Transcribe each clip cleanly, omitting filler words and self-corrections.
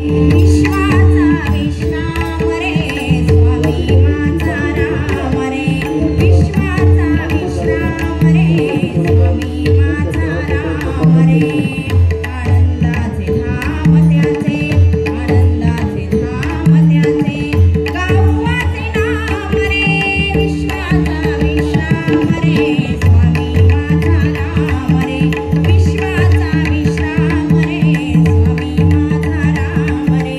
विश्वाचा विश्राम रे स्वामी माझा राम रे विश्वाचा विश्राम रे स्वामी माझा राम रे आनंदाचे धाम त्याचे आनंदाचे धाम त्याचे गावाचे नाम रे विश्वाचा विश्राम रे स्वामी माझा राम रे विश्वाचा विश्राम रे स्वामी माझा राम रे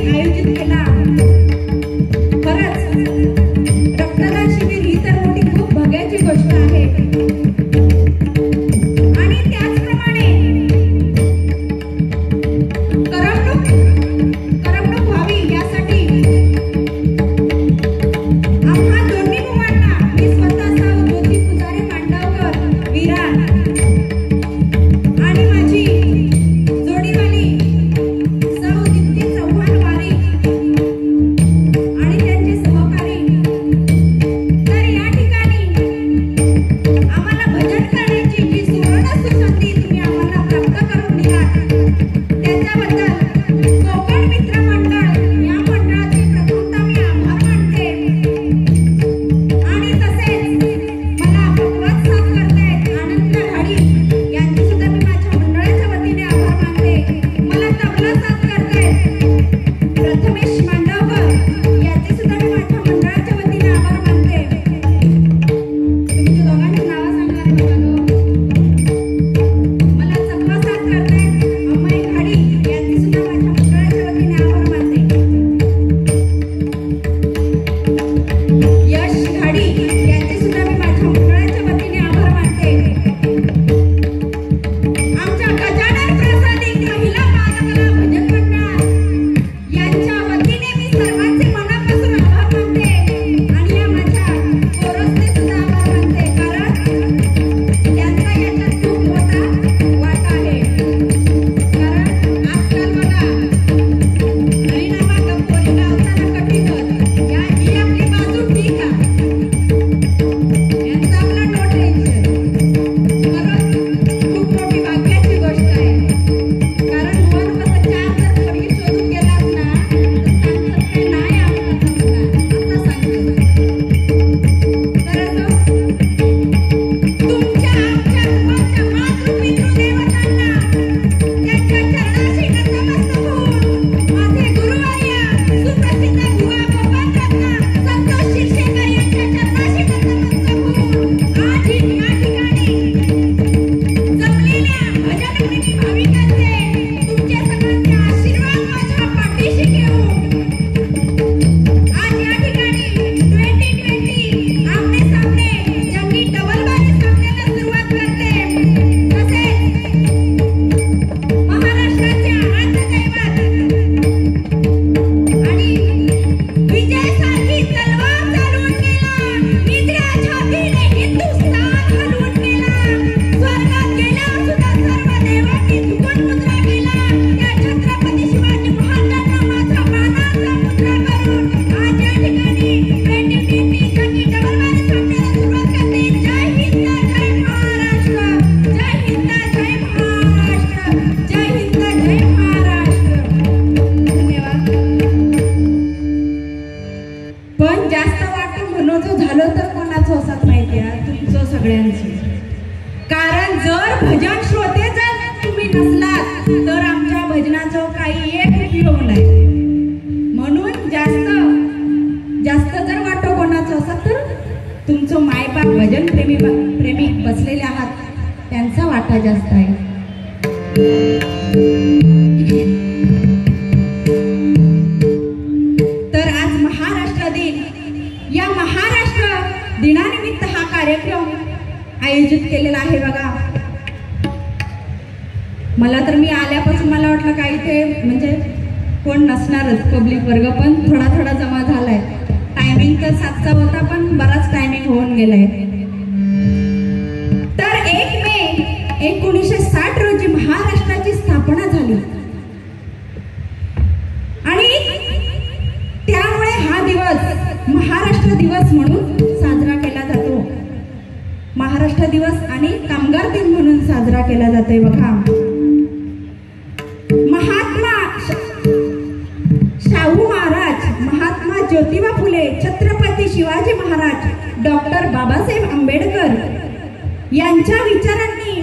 आयोजित केला. खरंच रक्तदान शिबिर ही तर मोठी खूप भाग्याची गोष्ट आहे. आणि त्याचप्रमाणे करमणूक व्हावी यासाठी आम्हा दोन्ही मुलांना मी स्वतः साऊ ज्योती पुजारी मांडवकर विरार आणि माझी जोडीवाली साऊ दीप्ती चव्हाण वारी आणि त्यांचे सहकारी. तर या ठिकाणी आम्हाला भजन करण्याची जी सुवर्ण संधी तुम्ही आम्हाला प्राप्त करून दिलात त्याच्याबद्दल कोकण मित्र मंडळ या मंडळाचे प्रथमतः मी आभार मानते. आणि तसेच मला अपवाद साथ करतायत आनंद घाडी यांचे सुद्धा मी माझ्या मंडळाच्या वतीने आभार मानते. मला तबला साथ करतायत प्रथमेश मांडवकर याचे सुद्धा मी माझ्या मंडळाच्या वतीने आभार मानते. तुमच्या दोघांची नावं सांगा रे बाबांनो. मला चकवा साथ करतायत अमय घाडी यांचे सुद्धा माझ्या मंडळाच्या वतीने आभार मानते. यश घाडी यांचे सुद्धा मी माझ्या मंडळाच्या वतीने आभार मानते. आमच्या गजानन प्रसादी महिला बालकला भजन मंडळ यांच्या वतीने मी सर्वांचे मनापासून आभार मानते. आणि या माझ्या कोरसने सुद्धा आभार मानते कारण त्यांचा याच्यात खूप मोठा वाटा आहे. कारण आजकाल बघा हरिनामा गप्पोरी गावताना कठीण होत या ही आपली बाजू ठीक आहे. यांचं आपलं नो टेन्शन. खरंच खूप मोठी भाग्याची गोष्ट आहे. कारण मन कसं चार जर खडी शोधून गेलात ना तर सांगतात ते नाही आपला समजा आता सांगतो. तर असं तुमच्या आमच्या रूपाच्या मातृपितृदेवतांना त्यांच्या चरणाशी नतमस्तक होऊन माझे गुरुवर्य सुप्रसिद्ध बुवा गोपालरत्न संतोष शिरशेकर यांच्या चरणाशी नतमस्तक होऊन आज या ठिकाणी जमलेल्या भजनप्रेमी भाविकांचे तुमच्या सगळ्यांचे आशीर्वाद माझ्या पाठीशी घेऊन आज या ठिकाणी 2020 आमने सामने जंगी डबल बारी सामन्याला सुरुवात करते. तसेच महाराष्ट्राचे आराध्य दैवत आणि विजयासारखी तलवार चालवून गेला, निद्रा छातीने हिंदुस्थान हलवून गेला, स्वर्गात गेल्यावर सुद्धा सर्व देवांनी झुकून मुद्रा केला. त्या छत्रपती शिवाजी महाराजांना माझा मानाचा मुद्रा करून आज या ठिकाणी 2020 जंगी डबल बारी सामन्याला सुरुवात करते. जय हिंद जय महाराष्ट्र, जय हिंद जय महाराष्ट्र, जय हिंद जय महाराष्ट्र. धन्यवाद. पण जास्त वाटून म्हणायचं झालं तर कोणाचं असत माहिती आहे तुमचं सगळ्यांचं. कारण जर भजन श्रोते जर तुम्ही नसलात तर आमच्या भजनाचा काही एक उपयोग नाही. म्हणून जास्त जर वाटो कोणाचं असत तर तुमचं मायबाप भजन प्रेमी बसलेले आहात त्यांचा वाटा जास्त आहे. तर आज महाराष्ट्र दिन या महाराष्ट्र दिनानिमित्त हा कार्यक्रम आयोजित केलेला आहे बघा. मला तर मी आल्यापासून मला वाटलं काही ते म्हणजे कोण नसणारच पब्लिक वर्ग, पण थोडा जमा झालाय. टायमिंग तर 7चा होता पण बराच टायमिंग होऊन गेलाय. तर 1 मे 1960 रोजी महाराष्ट्राची स्थापना झाली आणि त्यामुळे हा दिवस महाराष्ट्र दिवस म्हणून साजरा केला जातो. महाराष्ट्र दिवस आणि कामगार दिन म्हणून साजरा केला जातोय बघा. महात्मा शाहू महाराज, महात्मा ज्योतिबा फुले, छत्रपती शिवाजी महाराज, डॉक्टर बाबासाहेब आंबेडकर यांच्या विचारांनी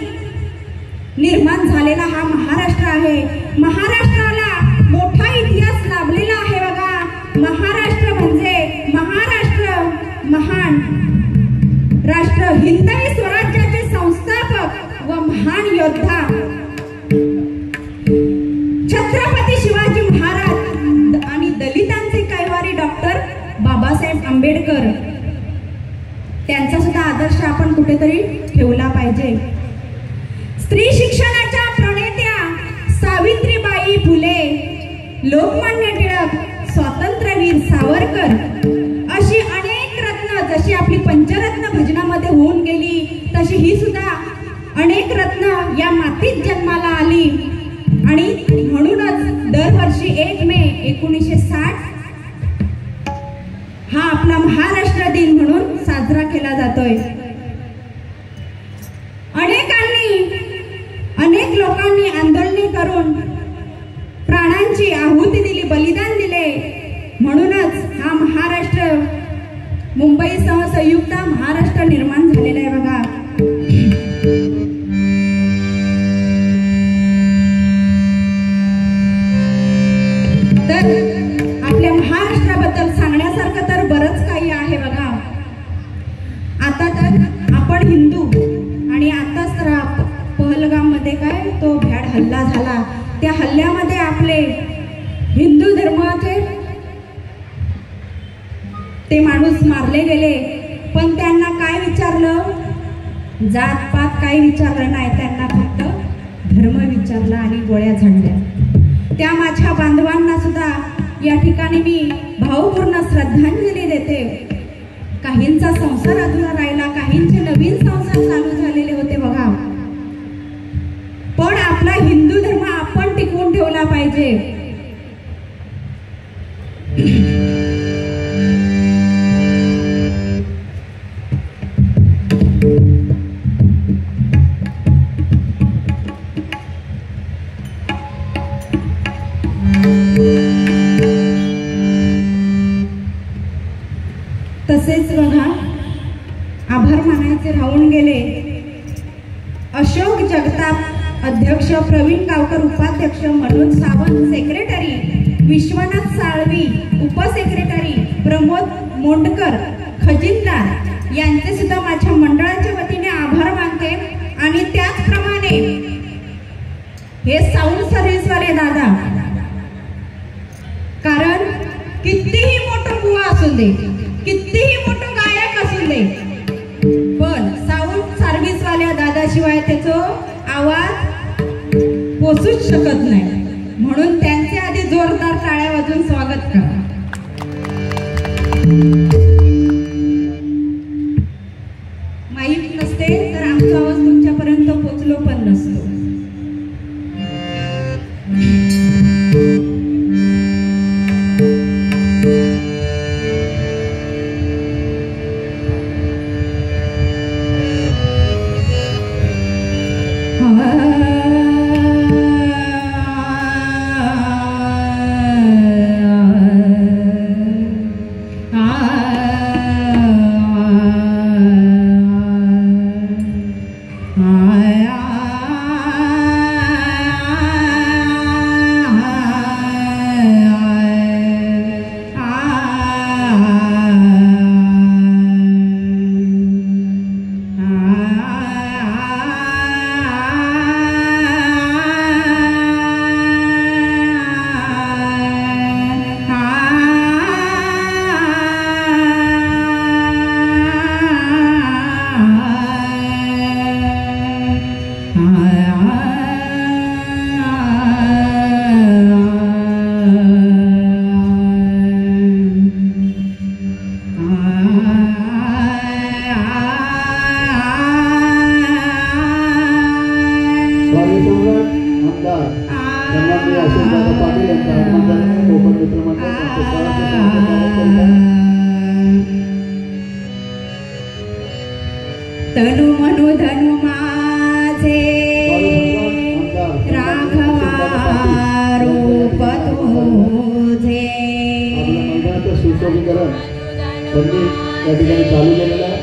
निर्माण झालेला हा महाराष्ट्र आहे. महाराष्ट्राला मोठा इतिहास लाभलेला आहे बघा. महाराष्ट्र म्हणजे महाराष्ट्र महान राष्ट्र, हिंदवी स्वराज्याचे संस्थापक व महान योद्धा छत्रपती शिवाजी महाराज आणि आंबेडकर त्यांचा सुद्धा आदर्श आपण कुठेतरी ठेवला पाहिजे. स्त्री शिक्षणाच्या प्रणेत्या सावित्रीबाई फुले, लोकमान्य टिळक, स्वातंत्र्यवीर सावरकर अशी अनेक रत्न जशी आपली पंचरत्न भजनामध्ये होऊन गेली तशी ही सुद्धा अनेक रत्न या मातीत जन्माला आली. आणि म्हणूनच दरवर्षी 1 मे 1960 हा आपला महाराष्ट्र दिन म्हणून साजरा केला जातोय. अनेक लोकांनी आंदोलने करून प्राणांची आहुती दिली, बलिदान दिले. म्हणूनच हा महाराष्ट्र मुंबईसह संयुक्त महाराष्ट्र निर्माण झालेला आहे बघा. तर आपल्या महाराष्ट्राबद्दल सांगण्यासारखं तर बरंच काही आहे बघा. आता तर आपण हिंदू आणि आताच तर पहलगाम मध्ये काय तो भ्याड हल्ला झाला, त्या हल्ल्यामध्ये आपले हिंदू धर्माचे ते माणूस मारले गेले. पण त्यांना काय विचारलं, जात पात काही विचारलं नाही, त्यांना फक्त धर्म विचारला आणि गोळ्या झाडल्या. त्या माझ्या बांधवांना सुद्धा या ठिकाणी मी भावपूर्ण श्रद्धांजली देते. काहींचा संसार अधुरा राहिला, काहींचे नवीन संसार चालू झालेले होते बघा. पण आपला हिंदू धर्म आपण टिकवून ठेवला पाहिजे. तसेच बघा आभार मानायचे राहून गेले. अशोक जगताप अध्यक्ष, प्रवीण गावकर उपाध्यक्ष, मनोज सावंत सेक्रेटरी, विश्वनाथ साळवी उपसेक्रेटरी, प्रमोद मोंडकर खजिनदार यांचे सुद्धा माझ्या मंडळाच्या वतीने आभार मानते. आणि त्याचप्रमाणे हे साऊंड सर्व्हिसवाले दादा, कारण कितीही मोठं बुवा असू दे, कितीही मोठं गायक असू दे, पण साऊंड सर्व्हिसवाल्या दादाशिवाय त्याचा आवाज पोचूच शकत नाही. म्हणून त्यांचे आधी जोरदार टाळ्या वाजवून स्वागत करा. माईक नसते तर आमचा आवाज तुमच्यापर्यंत पोचलो पण नसतो. तनु मनु धनु माझे राघवा रूप तुझे. सुशोभीकरण त्यांनी त्या ठिकाणी चालू केलेलं आहे.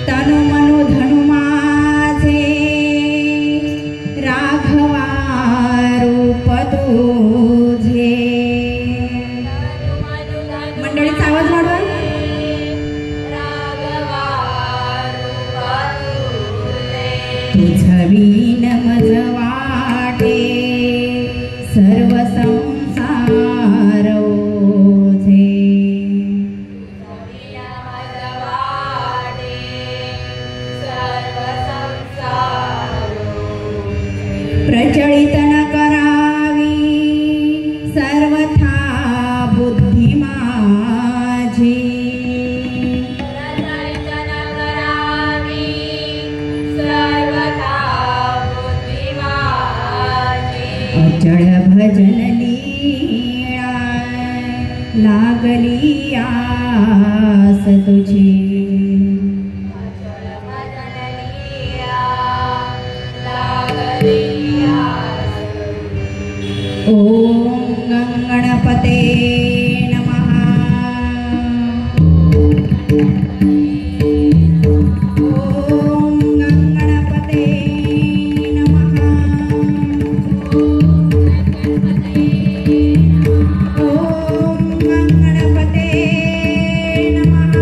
तनु मनु धनु माझे राघवा रूप तुझे. मंडळीचा आवाज वाढवा. तुझवीन मज वाटे सर्व संसार अचळ भजन लीळा लागली आस तुझी ओम गणपते नमः ओम गणपते नमः ओम गणपते नमः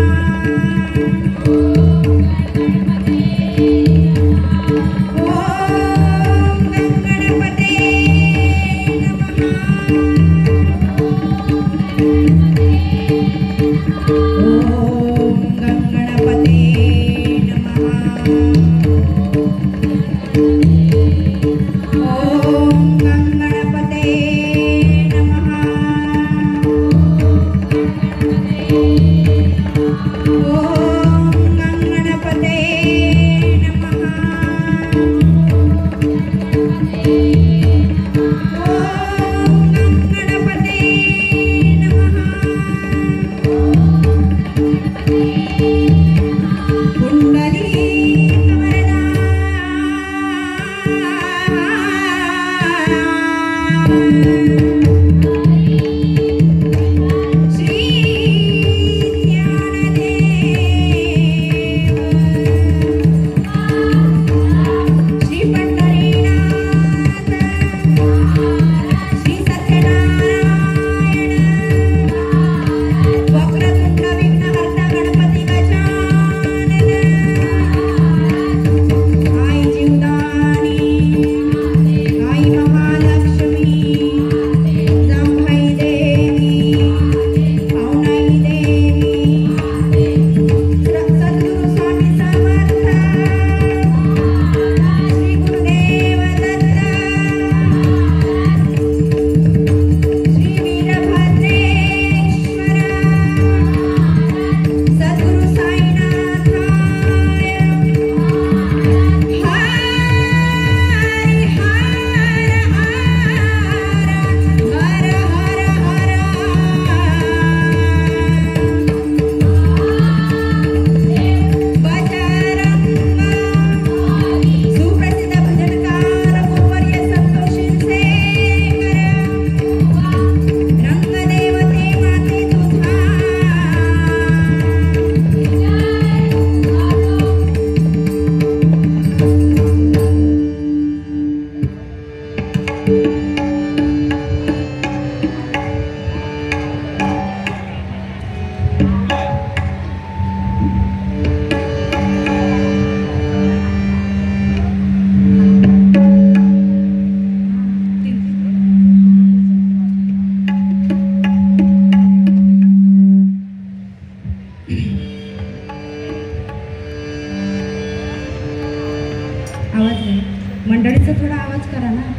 आवाज नाही मंडळीचा थोडा आवाज करा ना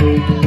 Thank you.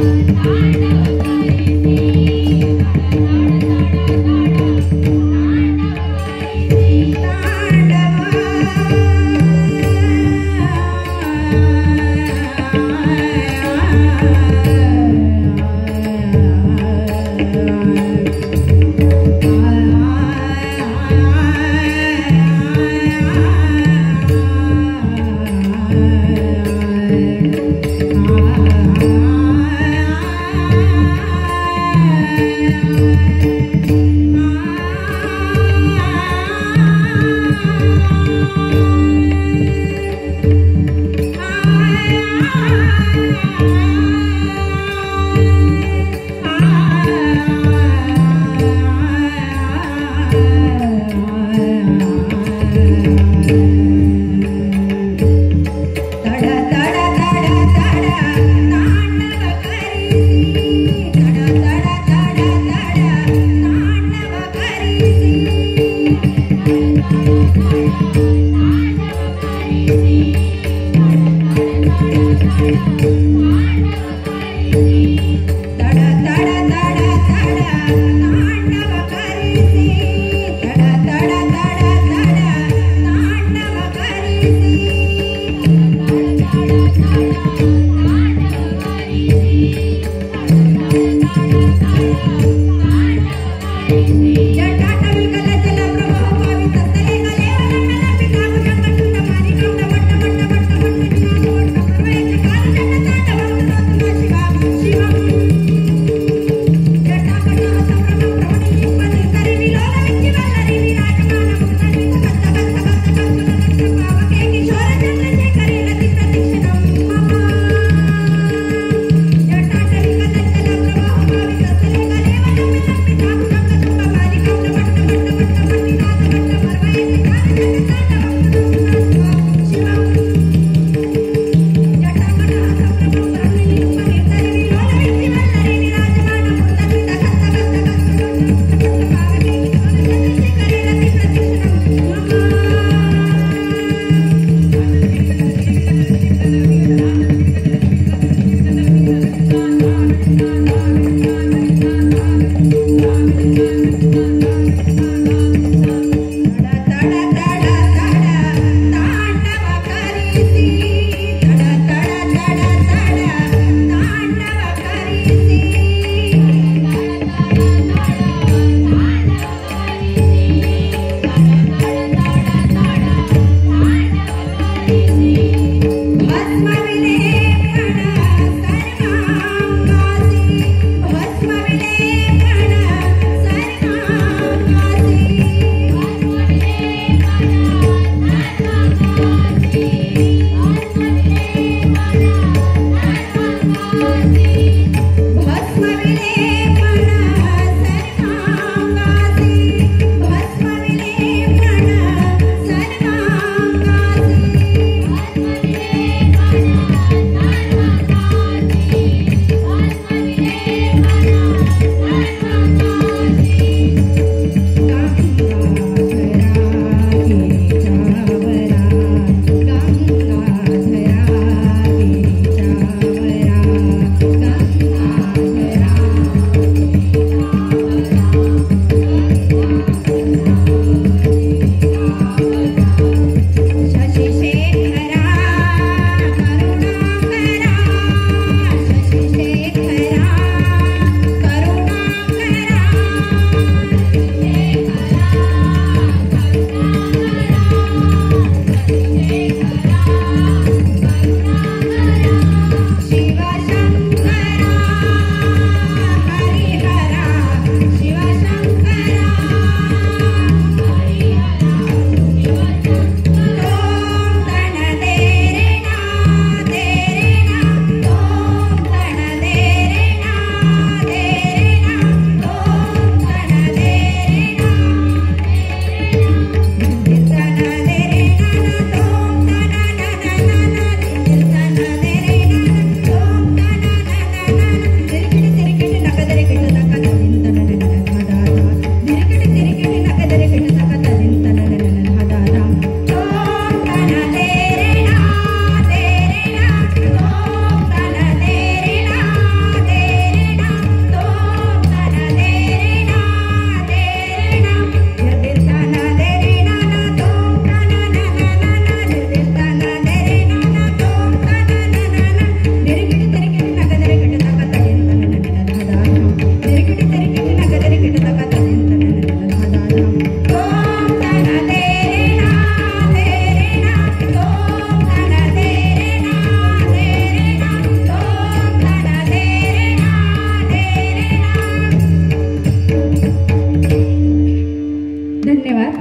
धन्यवाद.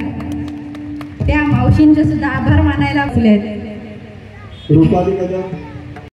त्या मावशींचे सुद्धा आभार मानायला लागलेत. रुपाली कदम